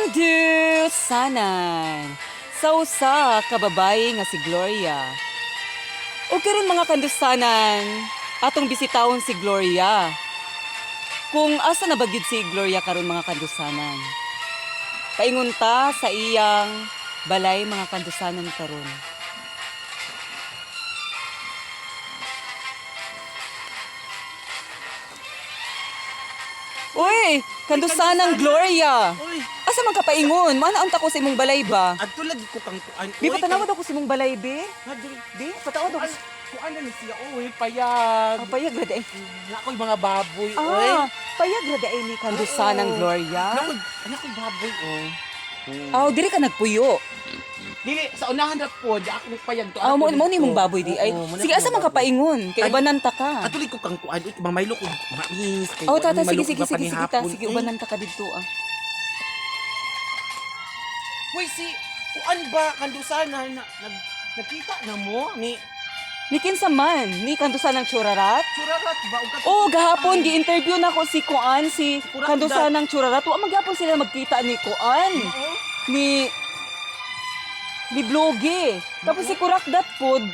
Kandusanan sa usa ka babaye nga si Gloria. O karon mga kandusanan, atong bisitahon si Gloria. Kung asa na bagyod si Gloria karon mga kandusanan. Paingon ta sa iyang balay mga kandusanan karon. Uy, kandusanang Gloria. Uy, Asa man ka paingon? Manaon ta ko sa imong balay ba? adto lagi ko kang kuan. Bi patanawad ako sa imong balay, bi. Adto Bi, patawad ako. kuan na ni siya. Uy, payag. Ah, payag ra daay. Nakoy mga baboy. Uy. Ah, payag ra daay ni kandusanang Oo. Gloria. Nakoy baboy. Oh. Aw, diri ka nagpuyo. Dili sa unahan ra po, di ako payag to. Ah, mo ni mong baboy di ay. Sige, asa man ka paingon? Kay Ay. ubanan ta ka. Adto ko kang kuan. Uy, mamaylo ko mais. kay Oh, kuan, tata, mamaylo sige, ko sige, sige, ta. panihapon. Sige, Uy. ubanan ta ka didto ah. Uy, si kuan ba kandusanan na nakita na mo ni Ni kinsa man, ni kandusanang Churarat? Churarat ba ug Oh, gahapon gi-interview na ko si Kuan, si Kurakdat. kandusanang Churarat. Wa magyapon sila magkita ni Kuan. Ni Blogi. Tapos si Kurakdat pod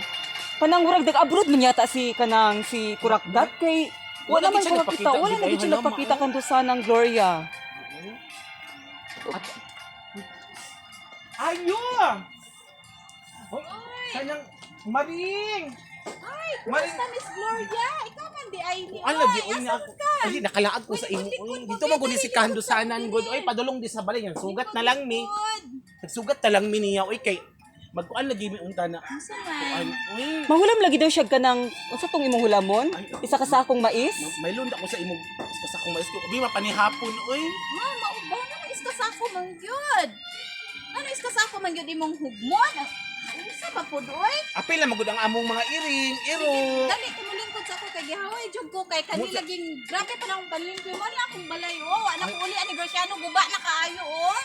panangurag dag abroad man yata si Kurakdat kay wala man ko makita, wala na gid siya nagpakita kandusanang Gloria. Ayo! Hoy, kanang Maring! Maring! Basta Miss Gloria, ikaw man di ay ni. Ano lagi uy na ako. Ay nakalaag ko sa imo. Uy, dito man gud si kandusanan gud. Oy padulong di sa balay yan. Sugat na lang mi. Nagsugat na lang mi niya. Oy kay magkuan lagi mi unta na. Kuan. Uy. Mahulam lagi daw siya kanang unsa tong imong hulamon? Isa ka sa akong mais? May lunda ko sa imo sa akong mais ko. Bi mapanihapon oy. Ma, maubaw na iskasako man gyud. Ano iskasako man gyud imong hugmon? Unsa ba pud oy? Apil na magud ang among mga iring, iro. Dali tumulingkod sa ako kay gihaway jud ko kay kani laging grabe pa na akong panlingkoy mo na akong balay oh. Anak ko uli ani Graciano guba na kaayo oh.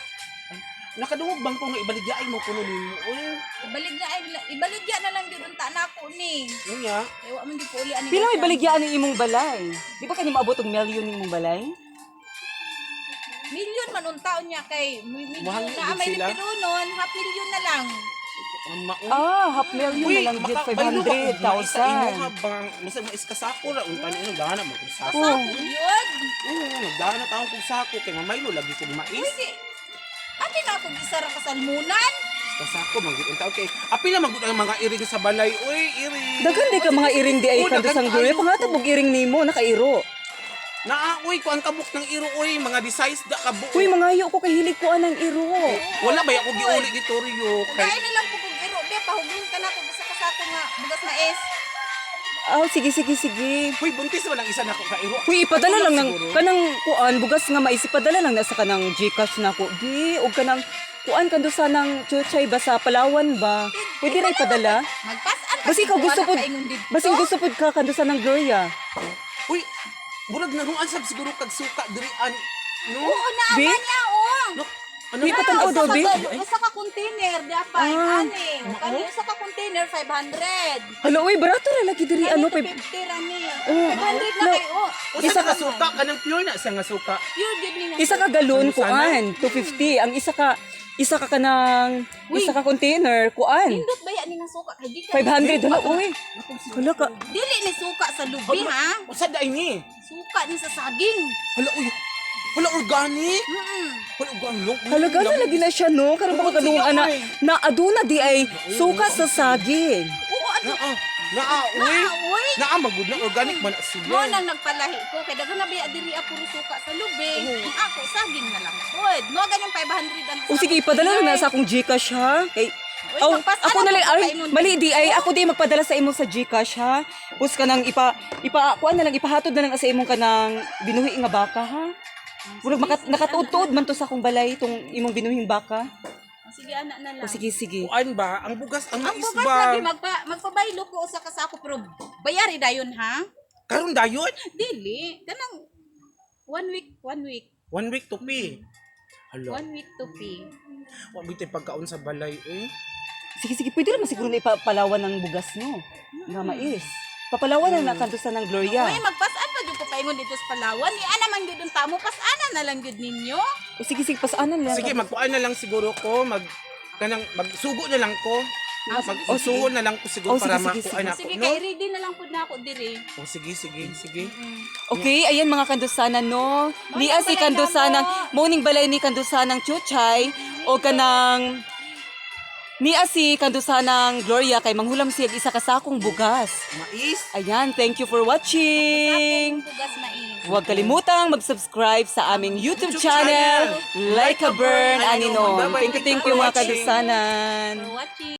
Nakadungog bang ko nga ibaligyaay mo kuno nimo. Oy. Ibaligya na lang gyud unta na ako ni. Unya. Kay wa man gyud ko uli ani. Pila may baligyaan ang imong balay? Di ba kani maabot og milyon imong balay? Milyon man untaon niya kay milyon Mahal na din may sila. lipirunon, half milyon na lang. Ah, half million na lang gid 500,000. Bang, masa mo iskasako ra unta ni dana mo kung sako. Oh. Sako yun. Oo, dana taong kung sako kay mamaylo lagi kog mais. Pwede. Ate na akong isa ra kasalmunan. Iskasako man gid unta okay. Apil na magud ang mga iring sa balay. Uy, iring. Daghan di ka mga iring di ay Oh, kandusang daghan Gloria. kayo. Pangatag og iring nimo nakairo. Uy, kuan kabuk ng iro uy, mga designs da kabu. Uy, mangayo ko kay hilig ko anang iro. Wala ba ako giuli dito Rio Kaya kay na lang ko kung iro. Be, pahublin ka na kung isa kasako nga bugas na es. Oh, sige, sige, sige. Uy, buntis man ang isa nako ka iro. Uy, ipadala lang ng Siguro. kanang kuan bugas nga mais ipadala lang na sa kanang GCash nako. Di og kanang kuan kandusa ng chuchay ba sa Palawan ba? Pwede ra ipadala. Magpasan pa. Basi ikaw gusto pod. Basi gusto pod ka kandusa ng Gloria. Uy, murag naruan sab siguro kag suka diri an. No? Oo, Be? naaman niya, oh. No. Ano Di ba? pa tanaw daw, be. Isa ka container, dapat. Ah. Ani. Kani isa ka container, 500. Hala, uy, barato ra lagi diri ano Kani kay 250 rani. Oh. 500 na No. kayo, oh. Isa Isa ka suka kanang pure na sa nga suka. Pure good ni nga. isa ka galon Ano sana? kuan 250. Ang isa ka kanang Uy. isa ka container kuan Pindot ba yan ni nga suka? Kay di ka. 500 hala uy. Hala ka. Dili ni suka sa lubi, ha? Usa dai ni. Suka ni sa saging. Hala uy. Hala organic. Mm. Hala organic. Hala gana lagi na siya no. Karon ba kadung ana na aduna di ay suka sa saging. Oo, ato. Uy. Uy. Magud na organic man Mo siya. nang nagpalahi ko kay daghan na biya diri puro suka sa lubi. Ang ako saging na lang pod. Mo ganyan 500 ang. O sige ipadala lang na sa akong GCash ha. Kay Uy, magpas- ako ano na lang ba ay kaimon? mali di ay ako di magpadala sa imo sa GCash ha. Pus ka nang kuan na lang ipahatod na lang sa imong kanang binuhi nga baka ha. Murag nakatuod-tuod man to sa akong balay itong imong binuhing baka. Sige anak na lang. O sige sige. Kuan ba? Ang bugas, ang Ang mais bukas ba? lagi magpabaylo ko usa ka sako pero bayari dayon ha. Karon dayon? Dili kanang 1 week. 1 week to pay. Hala. 1 week to pay. Wa bitay pagkaon sa balay eh. Sige sige pwede naman siguro na ipapalawan ng bugas no. Nga mais. Papalawan na kanto sa ng Gloria. Uy, magpasan pa jud jud ko paingon dito sa Palawan. Ni ana man gyud ang tamo pas-ana na lang gyud ninyo. O sige, sige, pasaanan lang. Sige, magkuan na lang siguro ko, magsugo na lang ko. Magsugo na lang ko siguro Oh, sige, para sige, makuan ako, Sige, no? kay ready na lang pud na ako diri. Oh, sige, sige, sige. Okay, ayan mga kandusanan, no? Niya si balay kandusanang, namo. morning balay ni kandusanang Chuchay, o kanang, niya si kandusanang Gloria, kay manghulam siya isa kasakong bugas. Mais. Ayan, thank you for watching. Bugas mais. Huwag kalimutang mag-subscribe sa aming YouTube YouTube channel, channel. Like a Burn, Bye-bye. Aninon. Bye-bye. Thank you mga Thank you for watching. kandusanan. For watching.